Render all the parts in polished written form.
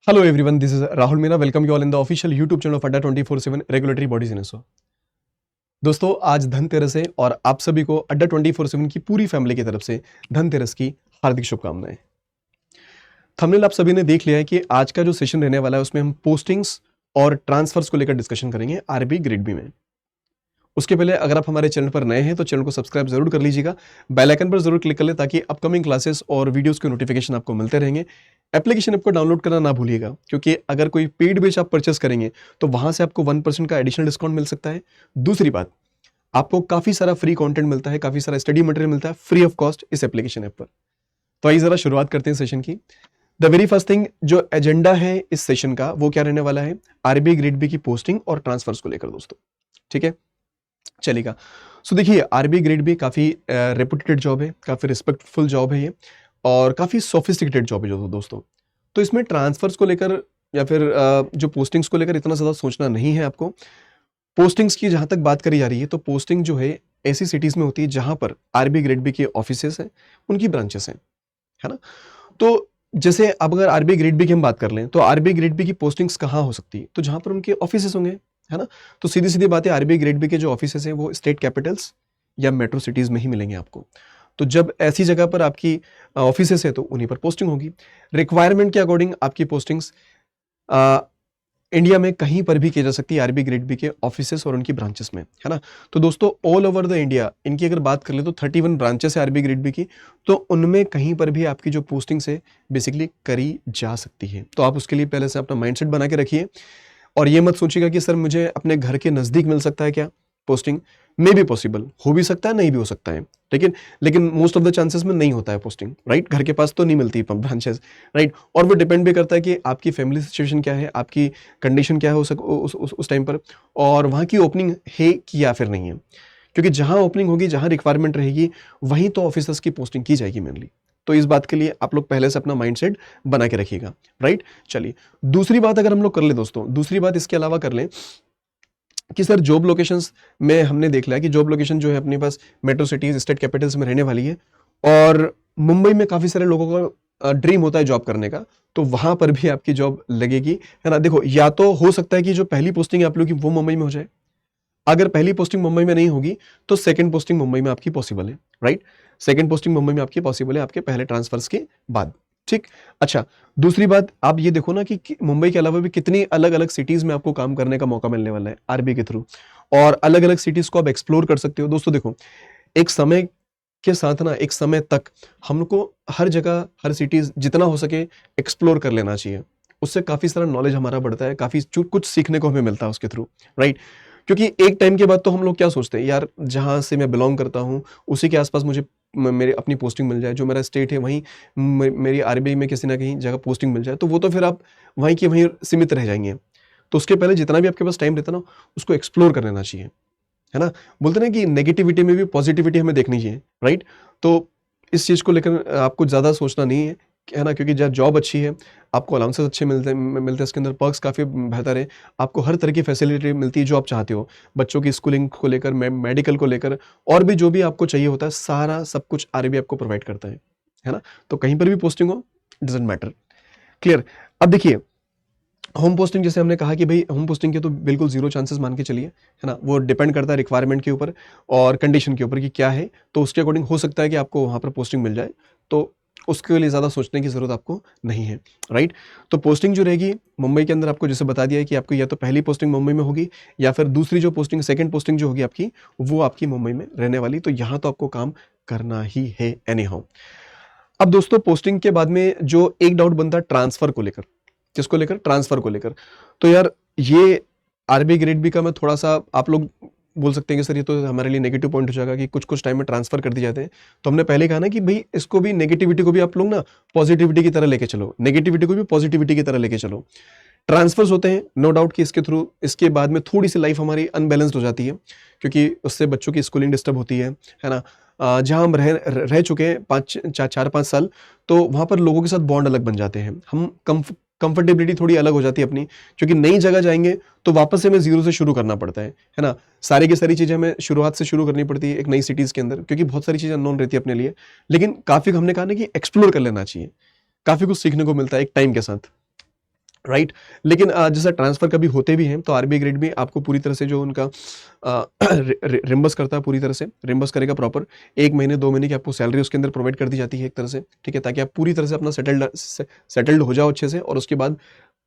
Hello everyone, this is Rahul Meena. Welcome you all in the official YouTube channel of Adda 24/7 Regulatory Bodies in ISO. दोस्तों आज धनतेरस है और आप सभी को अड्डा 24/7 की पूरी फैमिली की तरफ से धनतेरस की हार्दिक शुभकामनाएं। थंबनेल आप सभी ने देख लिया है कि आज का जो सेशन रहने वाला है उसमें हम पोस्टिंग्स और ट्रांसफर्स को लेकर डिस्कशन करेंगे आरबी ग्रेड बी में। उसके पहले अगर आप हमारे चैनल पर नए हैं तो चैनल को सब्सक्राइब जरूर कर लीजिएगा, बेल आइकन पर जरूर क्लिक कर ले ताकि अपकमिंग क्लासेस और वीडियोस के नोटिफिकेशन आपको मिलते रहेंगे। एप्लीकेशन आपको डाउनलोड करना ना भूलिएगा, क्योंकि अगर कोई पेड बेच आप परचेस करेंगे तो वहां से आपको 1% का एडिशनल डिस्काउंट मिल सकता है। दूसरी बात, आपको काफी सारा फ्री कंटेंट मिलता है, काफी सारा स्टडी मटेरियल मिलता है फ्री ऑफ कॉस्ट इस एप्लीकेशन ऐप पर। तो आइए जरा शुरुआत करते हैं सेशन की। द वेरी फर्स्ट थिंग जो एजेंडा है इस सेशन का वो क्या रहने वाला है, आरबी ग्रेड बी की पोस्टिंग और ट्रांसफर्स को लेकर दोस्तों। ठीक है, चलेगा। सो देखिए आरबी ग्रेड बी काफी रेपुटेड जॉब है, काफी रिस्पेक्टफुल जॉब है ये, और काफी सोफिस्टिकेटेड जॉब है जो दोस्तों। तो इसमें ट्रांसफर्स को लेकर या फिर जो पोस्टिंग्स को लेकर इतना ज्यादा सोचना नहीं है आपको। पोस्टिंग्स की जहां तक बात करी जा रही है तो पोस्टिंग जो है ऐसी सिटीज में होती है जहां पर आरबी ग्रेड बी के ऑफिसेस हैं, उनकी ब्रांचेस हैं, है ना। तो जैसे अब अगर आरबी ग्रेड बी की हम बात कर लें तो आरबी ग्रेड बी की पोस्टिंग्स कहाँ हो सकती है, तो जहां पर उनके ऑफिसेस होंगे, है ना। तो सीधी सीधी बात है, आरबी ग्रेड बी के जो ऑफिसेस हैं वो स्टेट कैपिटल्स या मेट्रो सिटीज में ही मिलेंगे आपको। तो जब ऐसी जगह पर आपकी ऑफिसेस है तो उन्हीं पर पोस्टिंग होगी। रिक्वायरमेंट के अकॉर्डिंग आपकी पोस्टिंग्स इंडिया में कहीं पर भी की जा सकती है आरबी ग्रेड बी के ऑफिसेस और उनकी ब्रांचेस में, है ना। तो दोस्तों ऑल ओवर द इंडिया इनकी अगर बात कर ले तो 31 ब्रांचेस है आरबी ग्रेड बी की, तो उनमें कहीं पर भी आपकी जो पोस्टिंग्स है बेसिकली करी जा सकती है। तो आप उसके लिए पहले से अपना माइंडसेट बना के रखिए, और ये मत सोचिएगा कि सर मुझे अपने घर के नजदीक मिल सकता है क्या पोस्टिंग। मे बी पॉसिबल, हो भी सकता है, नहीं भी हो सकता है, लेकिन मोस्ट ऑफ द चांसेस में नहीं होता है पोस्टिंग, राइट। घर के पास तो नहीं मिलती ब्रांचेस, राइट। और वो डिपेंड भी करता है कि आपकी फैमिली सिचुएशन क्या है, आपकी कंडीशन क्या है उस टाइम पर, और वहाँ की ओपनिंग है कि या फिर नहीं है। क्योंकि जहाँ ओपनिंग होगी, जहाँ रिक्वायरमेंट रहेगी, वहीं तो ऑफिसर्स की पोस्टिंग की जाएगी मेनली। तो इस बात के लिए आप लोग पहले से अपना माइंडसेट बना के रखिएगा, राइट। चलिए दूसरी बात अगर हम लोग कर ले दोस्तों, दूसरी बात इसके अलावा कर लें कि सर जॉब लोकेशंस में हमने देख लिया कि जॉब लोकेशन जो है अपने पास मेट्रो सिटीज स्टेट कैपिटल्स में रहने वाली है, और मुंबई में काफी सारे लोगों का ड्रीम होता है जॉब करने का, तो वहां पर भी आपकी जॉब लगेगी, है ना। देखो या तो हो सकता है कि जो पहली पोस्टिंग आप लोग की वो मुंबई में हो जाए, अगर पहली पोस्टिंग मुंबई में नहीं होगी तो सेकंड पोस्टिंग मुंबई में आपकी पॉसिबल है, राइट। सेकंड पोस्टिंग मुंबई में आपकी पॉसिबल है आपके पहले ट्रांसफर्स के बाद। ठीक, अच्छा दूसरी बात आप ये देखो ना कि मुंबई के अलावा भी कितनी अलग अलग सिटीज में आपको काम करने का मौका मिलने वाला है आरबी के थ्रू, और अलग अलग सिटीज को आप एक्सप्लोर कर सकते हो। दोस्तों देखो, एक समय के साथ ना, एक समय तक हमको हर जगह हर सिटीज जितना हो सके एक्सप्लोर कर लेना चाहिए। उससे काफी सारा नॉलेज हमारा बढ़ता है, काफी कुछ सीखने को हमें मिलता है उसके थ्रू, राइट। क्योंकि एक टाइम के बाद तो हम लोग क्या सोचते हैं, यार जहां से मैं बिलोंग करता हूँ उसी के आसपास मुझे मेरे अपनी पोस्टिंग मिल जाए, जो मेरा स्टेट है वहीं मेरी आरबीआई में किसी ना कहीं जगह पोस्टिंग मिल जाए, तो वो तो फिर आप वहीं के वहीं सीमित रह जाएंगे। तो उसके पहले जितना भी आपके पास टाइम रहता ना, उसको एक्सप्लोर कर लेना चाहिए, है ना। बोलते ना कि नेगेटिविटी में भी पॉजिटिविटी हमें देखनी चाहिए, राइट। तो इस चीज को लेकर आपको ज्यादा सोचना नहीं है ना, क्योंकि जब जॉब अच्छी है, आपको अलाउंसेस अच्छे मिलते हैं इसके अंदर, पर्क्स काफी बेहतर है, आपको हर तरह की फैसिलिटी मिलती है जो आप चाहते हो, बच्चों की स्कूलिंग को लेकर, मेडिकल को लेकर, और भी जो भी आपको चाहिए होता है सारा सब कुछ आरबीआई आपको प्रोवाइड करता है ना। तो कहीं पर भी पोस्टिंग हो, डजंट मैटर। क्लियर। अब देखिए होम पोस्टिंग, जैसे हमने कहा कि भाई होम पोस्टिंग के तो बिल्कुल जीरो चांसेस मान के चलिए, है ना। वो डिपेंड करता है रिक्वायरमेंट के ऊपर और कंडीशन के ऊपर कि क्या है, तो उसके अकॉर्डिंग हो सकता है कि आपको वहां पर पोस्टिंग मिल जाए, तो उसके लिए ज़्यादा सोचने की ज़रूरत आपको नहीं है, राइट। तो पोस्टिंग जो रहेगी मुंबई के अंदर, आपको जैसे बता दिया है कि आपको या तो पहली पोस्टिंग मुंबई में होगी, या फिर दूसरी जो पोस्टिंग सेकंड पोस्टिंग जो होगी आपकी, वो आपकी मुंबई में रहने वाली। तो यहाँ तो आपको काम करना ही है एनी हाउ। अब दोस्तों पोस्टिंग के बाद में जो एक डाउट बनता है ट्रांसफर को लेकर, किसको लेकर, ट्रांसफर को लेकर। तो यार ये आरबी ग्रेड बी का मैं थोड़ा सा, आप लोग बोल सकते हैं कि सर ये तो हमारे लिए नेगेटिव पॉइंट हो जाएगा कि कुछ कुछ टाइम में ट्रांसफर कर दिए जाते हैं। तो हमने पहले कहा ना कि भाई इसको भी, नेगेटिविटी को भी आप लोग ना पॉजिटिविटी की तरह लेके चलो, नेगेटिविटी को भी पॉजिटिविटी की तरह लेके चलो। ट्रांसफर्स होते हैं नो डाउट कि इसके थ्रू, इसके बाद में थोड़ी सी लाइफ हमारी अनबैलेंस्ड हो जाती है, क्योंकि उससे बच्चों की स्कूलिंग डिस्टर्ब होती है ना। जहाँ हम रह चुके हैं 4-5 साल, तो वहाँ पर लोगों के साथ बॉन्ड अलग बन जाते हैं, हम कंफर्टेबिलिटी थोड़ी अलग हो जाती है अपनी, क्योंकि नई जगह जाएंगे तो वापस से हमें जीरो से शुरू करना पड़ता है ना। सारी की सारी चीज़ें हमें शुरुआत से शुरू करनी पड़ती है एक नई सिटीज़ के अंदर, क्योंकि बहुत सारी चीज़ें अननोन रहती है अपने लिए। लेकिन काफ़ी हमने कहा ना कि एक्सप्लोर कर लेना चाहिए, काफ़ी कुछ सीखने को मिलता है एक टाइम के साथ, राइट। लेकिन जैसा ट्रांसफ़र कभी होते भी हैं तो आरबीआई ग्रेड भी आपको पूरी तरह से जो उनका रिम्बर्स करता है, पूरी तरह से रिम्बर्स करेगा प्रॉपर। 1 महीने 2 महीने की आपको सैलरी उसके अंदर प्रोवाइड कर दी जाती है एक तरह से, ठीक है, ताकि आप पूरी तरह से अपना सेटल्ड हो जाओ अच्छे से, और उसके बाद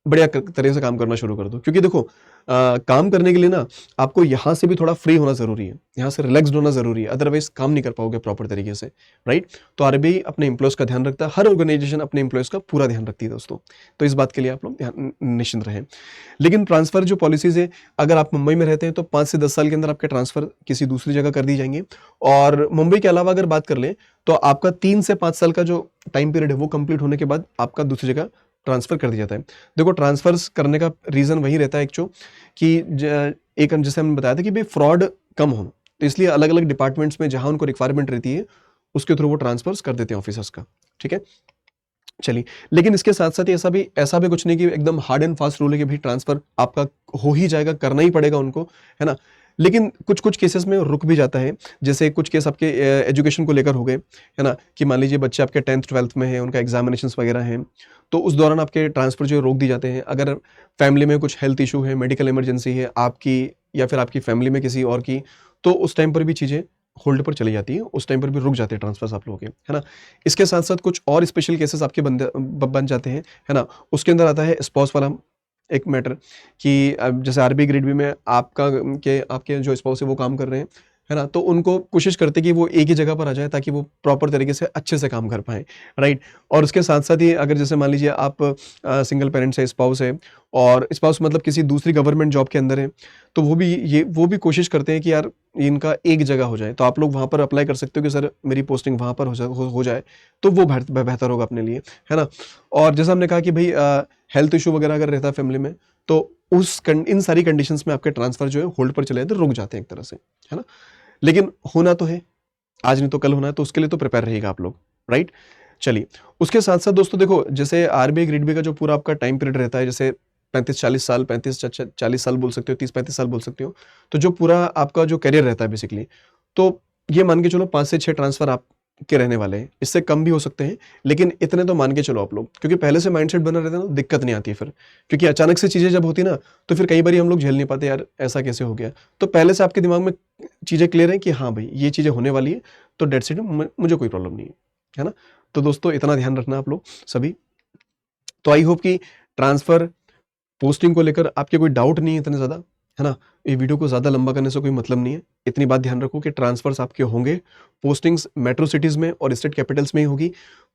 बढ़िया तरह से काम करना शुरू कर दो। क्योंकि देखो काम करने के लिए ना आपको यहाँ से भी थोड़ा फ्री होना ज़रूरी है, यहाँ से रिलैक्स्ड होना ज़रूरी है, अदरवाइज काम नहीं कर पाओगे प्रॉपर तरीके से, राइट। तो आरबीआई अपने एम्प्लॉयज़ का ध्यान रखता है, हर ऑर्गेनाइजेशन अपने एम्प्लॉयज़ का पूरा ध्यान रखती है दोस्तों। तो इस बात के लिए आप लोग निश्चिंत रहें। लेकिन ट्रांसफ़र जो पॉलिसीज़ है, अगर आप मुंबई में रहते हैं तो 5 से 10 साल के अंदर आपके ट्रांसफ़र किसी दूसरी जगह कर दी जाएंगे। और मुंबई के अलावा अगर बात कर लें तो आपका 3 से 5 साल का जो टाइम पीरियड है वो कंप्लीट होने के बाद आपका दूसरी जगह ट्रांसफ़र कर दिया जाता है। देखो ट्रांसफ़र्स करने का रीज़न वही रहता है कि एक जैसे हमने बताया था कि भाई फ्रॉड कम हो, तो इसलिए अलग अलग डिपार्टमेंट्स में जहां उनको रिक्वायरमेंट रहती है उसके थ्रू वो ट्रांसफर्स कर देते हैं ऑफिसर्स का, ठीक है। चलिए, लेकिन इसके साथ साथ ऐसा भी कुछ नहीं कि एकदम हार्ड एंड फास्ट रूल है कि भाई ट्रांसफर आपका हो ही जाएगा, करना ही पड़ेगा उनको, है ना। लेकिन कुछ कुछ केसेस में रुक भी जाता है। जैसे कुछ केस आपके एजुकेशन को लेकर हो गए, है ना, कि मान लीजिए बच्चे आपके 10th 12th में हैं, उनका एग्जामिनेशंस वगैरह हैं, तो उस दौरान आपके ट्रांसफर जो है रोक दी जाते हैं। अगर फैमिली में कुछ हेल्थ इशू है, मेडिकल इमरजेंसी है आपकी या फिर आपकी फैमिली में किसी और की, तो उस टाइम पर भी चीज़ें होल्ड पर चली जाती है, उस टाइम पर भी रुक जाते हैं ट्रांसफर्स आप लोगों के, है ना। इसके साथ साथ कुछ और स्पेशल केसेस आपके बन जाते हैं, है ना। उसके अंदर आता है स्पाउस वाला एक मैटर, कि जैसे आरबी ग्रेड बी में आपके जो स्पाउस है वो काम कर रहे हैं, है ना, तो उनको कोशिश करते हैं कि वो एक ही जगह पर आ जाए ताकि वो प्रॉपर तरीके से अच्छे से काम कर पाएँ, राइट। और उसके साथ साथ ही अगर जैसे मान लीजिए आप सिंगल पेरेंट्स है, स्पाउस है, और स्पाउस मतलब किसी दूसरी गवर्नमेंट जॉब के अंदर है, तो वो भी कोशिश करते हैं कि यार इनका एक जगह हो जाए। तो आप लोग वहाँ पर अप्लाई कर सकते हो कि सर मेरी पोस्टिंग वहाँ पर हो जाए, तो वो बेहतर होगा अपने लिए, है ना। और जैसा हमने कहा कि भाई हेल्थ इशू वगैरह अगर रहता है फैमिली में, तो इन सारी कंडीशंस में आपके ट्रांसफर जो है होल्ड पर चले जाते, रुक जाते हैं एक तरह से, है ना। लेकिन होना तो है, आज नहीं तो कल होना है, तो उसके लिए तो प्रिपेयर रहिएगा आप लोग, राइट। चलिए, उसके साथ साथ दोस्तों देखो, जैसे आरबीआई ग्रेड बी का जो पूरा आपका टाइम पीरियड रहता है, जैसे 35-40 साल, 35-40 साल बोल सकते हो, 30-35 साल बोल सकते हो, तो जो पूरा आपका जो करियर रहता है बेसिकली, तो ये मान के चलो 5 से 6 ट्रांसफर आपके रहने वाले हैं। इससे कम भी हो सकते हैं, लेकिन इतने तो मान के चलो आप लोग, क्योंकि पहले से माइंडसेट बना रहता है ना, दिक्कत नहीं आती है फिर। क्योंकि अचानक से चीज़ें जब होती ना, तो फिर कई बार हम लोग झेल नहीं पाते, यार ऐसा कैसे हो गया। तो पहले से आपके दिमाग में चीज़ें क्लियर हैं कि हाँ भाई ये चीज़ें होने वाली है, तो डेट्स इट, मुझे कोई प्रॉब्लम नहीं है ना। तो दोस्तों इतना ध्यान रखना आप लोग सभी। तो आई होप कि ट्रांसफर पोस्टिंग को लेकर आपके कोई डाउट नहीं है इतने ज़्यादा, है ना। ये वीडियो को ज़्यादा लंबा करने से कोई मतलब नहीं है। इतनी बात ध्यान रखो कि ट्रांसफर्स आपके होंगे, पोस्टिंग्स मेट्रो सिटीज़ में और स्टेट कैपिटल्स में ही होगी।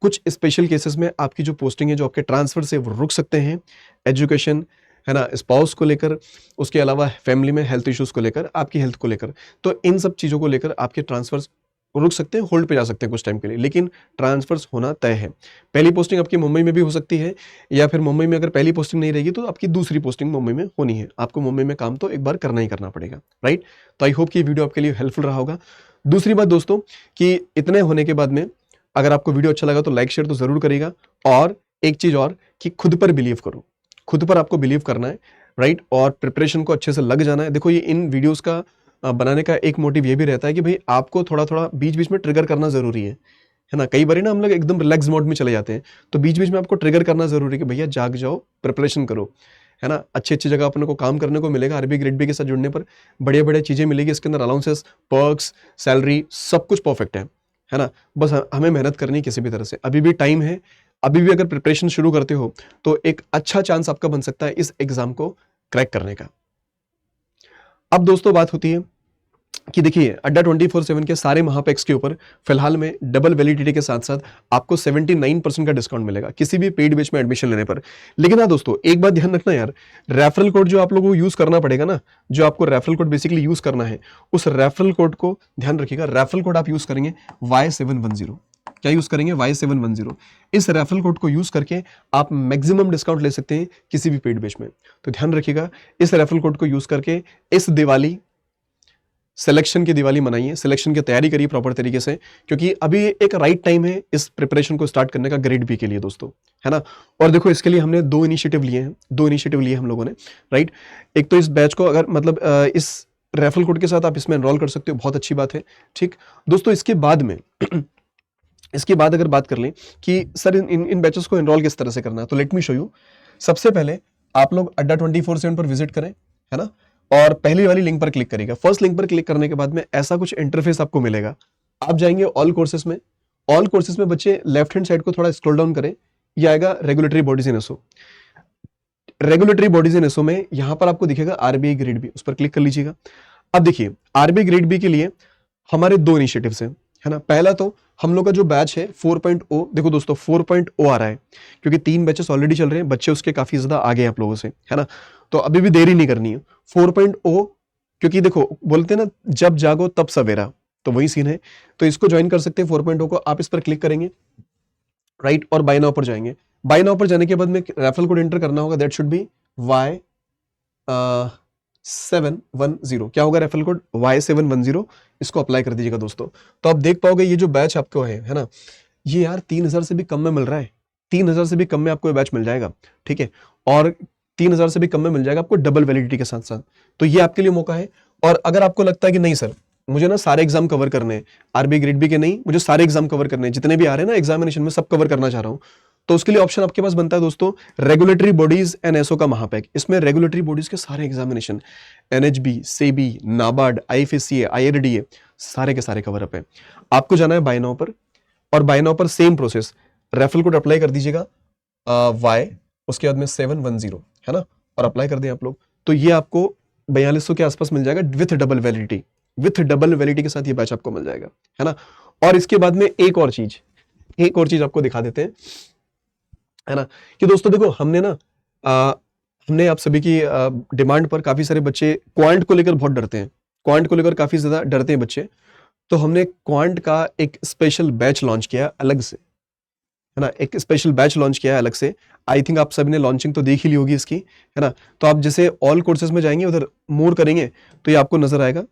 कुछ स्पेशल केसेस में आपकी जो पोस्टिंग है, जो आपके ट्रांसफर से वो रुक सकते हैं, एजुकेशन, है ना, स्पाउस को लेकर, उसके अलावा फैमिली में हेल्थ इश्यूज़ को लेकर, आपकी हेल्थ को लेकर। तो इन सब चीज़ों को लेकर आपके ट्रांसफर्स रुक सकते हैं, होल्ड पे जा सकते हैं कुछ टाइम के लिए, लेकिन ट्रांसफर्स होना तय है। पहली पोस्टिंग आपकी मुंबई में भी हो सकती है, या फिर मुंबई में अगर पहली पोस्टिंग नहीं रहेगी तो आपकी दूसरी पोस्टिंग मुंबई में होनी है। आपको मुंबई में काम तो एक बार करना ही करना पड़ेगा, राइट। तो आई होप कि वीडियो आपके लिए हेल्पफुल रहा होगा। दूसरी बात दोस्तों, कि इतने होने के बाद में अगर आपको वीडियो अच्छा लगा तो लाइक शेयर तो जरूर करिएगा। और एक चीज और, कि खुद पर बिलीव करो, खुद पर आपको बिलीव करना है, राइट। और प्रिपरेशन को अच्छे से लग जाना है। देखो, ये इन वीडियोस का बनाने का एक मोटिव ये भी रहता है कि भाई आपको थोड़ा थोड़ा बीच बीच में ट्रिगर करना जरूरी है ना। कई बार ना हम लोग एकदम रिलैक्स मोड में चले जाते हैं, तो बीच बीच में आपको ट्रिगर करना जरूरी है कि भैया जाग जाओ, प्रिपरेशन करो, है ना। अच्छी अच्छी जगह अपने को काम करने को मिलेगा। आरबी ग्रेड बी के साथ जुड़ने पर बढ़िया बढ़िया चीजें मिलेगी। इसके अंदर अलाउंसेस, पर्क्स, सैलरी, सब कुछ परफेक्ट है ना। बस हमें मेहनत करनी है किसी भी तरह से, अभी भी टाइम है। अभी भी अगर प्रिपरेशन शुरू करते हो तो एक अच्छा चांस आपका बन सकता है इस एग्जाम को क्रैक करने का। अब दोस्तों बात होती है कि देखिए, अड्डा 24/7 के सारे महापैक्स के ऊपर फिलहाल में डबल वैलिडिटी के साथ साथ आपको 79% का डिस्काउंट मिलेगा किसी भी पेड बैच में एडमिशन लेने पर। लेकिन हाँ दोस्तों, एक बात ध्यान रखना यार, रेफरल कोड जो आप लोगों को यूज करना पड़ेगा ना, जो आपको रेफरल कोड बेसिकली यूज करना है, उस रेफरल कोड को ध्यान रखिएगा। रेफरल कोड आप यूज करेंगे Y710। क्या यूज करेंगे? Y710। इस रेफरल कोड को यूज करके आप मैक्सिमम डिस्काउंट ले सकते हैं किसी भी पेड बैच में। तो ध्यान रखिएगा, इस रेफरल कोड को यूज करके इस दिवाली सिलेक्शन की दिवाली मनाइए, सिलेक्शन की तैयारी करिए प्रॉपर तरीके से, क्योंकि अभी एक राइट टाइम है इस प्रिपरेशन को स्टार्ट करने का ग्रेड बी के लिए दोस्तों, है ना। और देखो, इसके लिए हमने दो इनिशिएटिव लिए हम लोगों ने, राइट। एक तो इस बैच को अगर मतलब इस रेफरल कोड के साथ आप इसमें एनरोल कर सकते हो, बहुत अच्छी बात है, ठीक दोस्तों। इसके बाद में इसके बाद अगर बात कर लें कि सर इन बैचेस को एनरोल किस तरह से करना है, तो लेट मी शो यू। सबसे पहले आप लोग अड्डा 24/7 पर विजिट करें, है ना, और पहली वाली लिंक पर क्लिक करिएगा। फर्स्ट लिंक पर क्लिक करने के बाद में ऐसा कुछ इंटरफेस आपको मिलेगा। आप जाएंगे ऑल कोर्सेज में, ऑल कोर्सेज में बच्चे लेफ्ट हैंड साइड को थोड़ा स्क्रॉल डाउन करें, ये आएगा regulatory bodies in SO. Regulatory bodies in SO में यहां पर आपको दिखेगा आरबीआई ग्रेड बी, उस पर क्लिक कर लीजिएगा। अब देखिए आरबीआई ग्रेड बी के लिए हमारे दो इनिशिएटिव्स हैं, है ना। पहला तो हम लोग का जो बैच है 4.0, देखो दोस्तों 4.0 आ रहा है, क्योंकि 3 बैचेस ऑलरेडी चल रहे हैं, बच्चे उसके काफी ज्यादा आगे हैं आप लोगों से, है ना। तो अभी भी देरी नहीं करनी है 4.0, क्योंकि देखो बोलते हैं ना जब जागो तब सवेरा, तो वही सीन है। तो इसको ज्वाइन कर सकते हैं 4.0 को। आप इस पर क्लिक करेंगे, राइट, और बाय नाउ पर जाएंगे। बाय नाउ पर जाने के बाद में रेफरल कोड एंटर करना होगा, दैट शुड बी Y710। क्या होगा रेफरल कोड? Y710। इसको अप्लाई कर दीजिएगा दोस्तों। तो आप देख पाओगे ये जो बैच आपको है ना, ये यार 3000 से भी कम में मिल रहा है। 3000 से भी कम में आपको ये बैच मिल जाएगा, ठीक है। और 3000 से भी कम में मिल जाएगा आपको डबल वैलिडिटी के साथ साथ। तो ये आपके लिए मौका है। और अगर आपको लगता है कि नहीं सर मुझे ना सारे एग्जाम कवर करने हैं, आरबी ग्रेड बी के नहीं, मुझे सारे एग्जाम कवर करने हैं, जितने भी आ रहे हैं ना एग्जामिनेशन में सब कवर करना चाह रहा हूं, तो उसके लिए ऑप्शन आपके पास बनता है दोस्तों रेगुलेटरी बॉडीज एंड एसओ का महापैक। इसमें रेगुलेटरी बॉडीज के सारे examination, NHB, SEBI, NABARD, IFSCA, IRDA, सारे के सारे कवर अप है। आपको जाना है बाय नाउ पर, और बाय नाउ पर same process, referral code apply कर दीजिएगा वाई, उसके बाद में 710, है ना, और अप्लाई कर दें आप लोग। तो ये आपको 4200 के आसपास मिल जाएगा with double validity. With double validity के साथ ये बैच आपको मिल जाएगा, है ना। और इसके बाद में एक और चीज आपको दिखा देते हैं, है ना, कि दोस्तों देखो हमने आप सभी की डिमांड पर काफी सारे बच्चे क्वांट को लेकर बहुत डरते हैं, क्वांट को लेकर काफी ज्यादा डरते हैं बच्चे। तो हमने क्वांट का एक स्पेशल बैच लॉन्च किया अलग से, है ना, एक स्पेशल बैच लॉन्च किया है अलग से। आई थिंक आप सभी ने लॉन्चिंग तो देख ही ली होगी इसकी, है ना। तो आप जैसे ऑल कोर्सेज में जाएंगे उधर मोर करेंगे तो ये आपको नजर आएगा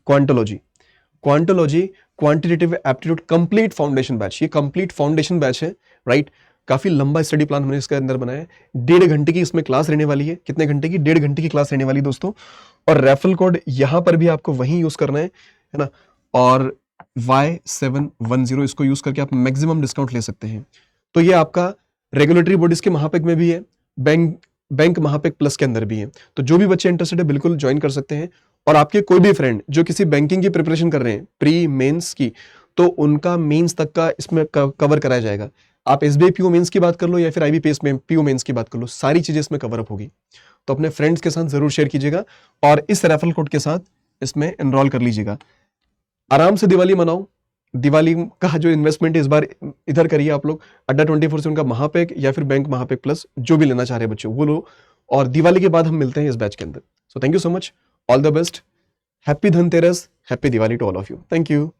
quantology, quantitative aptitude complete foundation batch. ये कंप्लीट फाउंडेशन बैच है, राइट। काफी लंबा स्टडी प्लान हमने इसके अंदर बनाया है। 1.5 घंटे की इसमें क्लास रहने वाली है। कितने घंटे की? 1.5 घंटे की क्लास रहने वाली दोस्तों। और रेफरल कोड यहां पर भी आपको वही यूज करना है ना, और Y710 इसको यूज करके आप मैक्सिमम डिस्काउंट ले सकते हैं। तो ये आपका रेगुलेटरी बॉडीज के महापैक में भी है, बैंक महापैक प्लस के अंदर भी है। तो जो भी बच्चे इंटरेस्टेड है बिल्कुल ज्वाइन कर सकते हैं। और आपके कोई भी फ्रेंड जो किसी बैंकिंग की प्रिपरेशन कर रहे हैं प्री मेंस की, तो उनका मेंस तक का इसमें कवर कराया जाएगा। आप एसबीआई पीओ मेंस की बात कर लो या फिर आईबीपीएस में पीओ मेंस की बात कर लो, सारी चीजें इसमें कवर अप होगी। तो अपने फ्रेंड्स के साथ जरूर शेयर कीजिएगा और इस रेफरल कोड के साथ इसमें एनरोल कर लीजिएगा। आराम से दिवाली मनाओ। दिवाली का जो इन्वेस्टमेंट है इस बार इधर करिए आप लोग। अड्डा 24/7 का महापैक या फिर बैंक महापैक प्लस जो भी लेना चाह रहे हैं बच्चे वो लो, और दिवाली के बाद हम मिलते हैं इस बैच के अंदर। So thank you so much, all the best, happy Dhanteras, happy Diwali to all of you. Thank you.